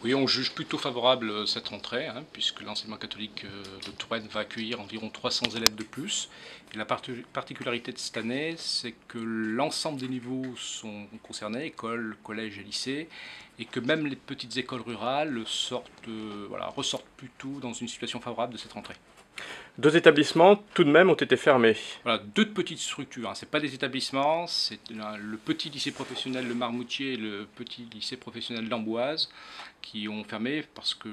Oui, on juge plutôt favorable cette rentrée, puisque l'enseignement catholique de Touraine va accueillir environ 300 élèves de plus. Et la particularité de cette année, c'est que l'ensemble des niveaux sont concernés, écoles, collèges et lycées, et que même les petites écoles rurales ressortent plutôt dans une situation favorable de cette rentrée. 2 établissements, tout de même, ont été fermés. Voilà, deux petites structures, ce n'est pas des établissements, c'est le petit lycée professionnel Le Marmoutier et le petit lycée professionnel d'Amboise qui ont fermé parce que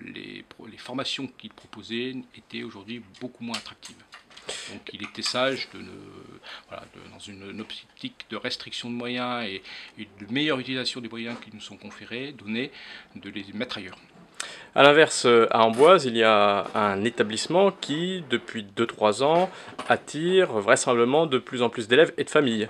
les formations qu'ils proposaient étaient aujourd'hui beaucoup moins attractives. Donc il était sage dans une optique de restriction de moyens et de meilleure utilisation des moyens qui nous sont conférés, donnés, de les mettre ailleurs. A l'inverse, à Amboise, il y a un établissement qui, depuis 2-3 ans, attire vraisemblablement de plus en plus d'élèves et de familles.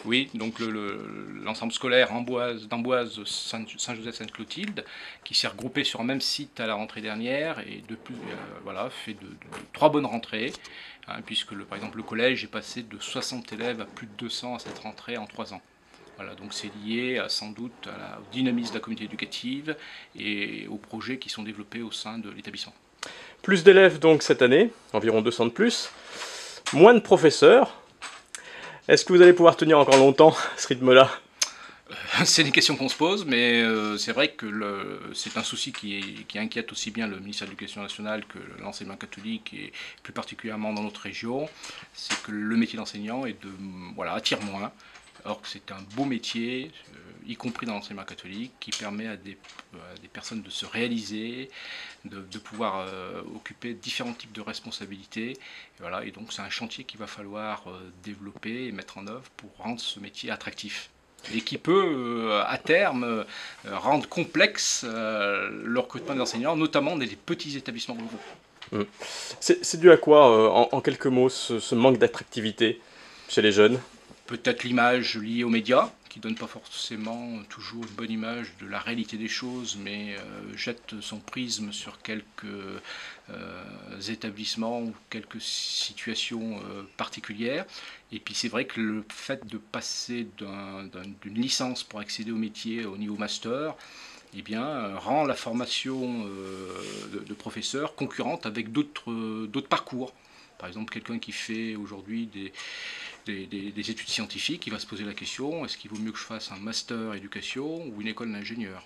Oui, donc l'ensemble scolaire d'Amboise Saint-Joseph-Sainte-Clotilde, qui s'est regroupé sur un même site à la rentrée dernière et fait de 3 bonnes rentrées, puisque par exemple le collège est passé de 60 élèves à plus de 200 à cette rentrée en 3 ans. Voilà, donc c'est lié sans doute au dynamisme de la communauté éducative et aux projets qui sont développés au sein de l'établissement. Plus d'élèves donc cette année, environ 200 de plus. Moins de professeurs. Est-ce que vous allez pouvoir tenir encore longtemps ce rythme-là? C'est des questions qu'on se pose, mais c'est vrai que c'est un souci qui inquiète aussi bien le ministère de l'Éducation nationale que l'enseignement catholique, et plus particulièrement dans notre région. C'est que le métier d'enseignant attire moins, alors que c'est un beau métier, y compris dans l'enseignement catholique, qui permet à des personnes de se réaliser, de pouvoir occuper différents types de responsabilités. Et donc c'est un chantier qu'il va falloir développer et mettre en œuvre pour rendre ce métier attractif. Et qui peut, à terme, rendre complexe le recrutement d'enseignants, notamment dans les petits établissements ruraux. C'est dû à quoi, en quelques mots, ce manque d'attractivité chez les jeunes? Peut-être l'image liée aux médias, qui ne donne pas forcément toujours une bonne image de la réalité des choses, mais jette son prisme sur quelques établissements ou quelques situations particulières. Et puis c'est vrai que le fait de passer d'une licence pour accéder au métier au niveau master, rend la formation de professeurs concurrente avec d'autres parcours. Par exemple, quelqu'un qui fait aujourd'hui des études scientifiques, il va se poser la question, est-ce qu'il vaut mieux que je fasse un master éducation ou une école d'ingénieur?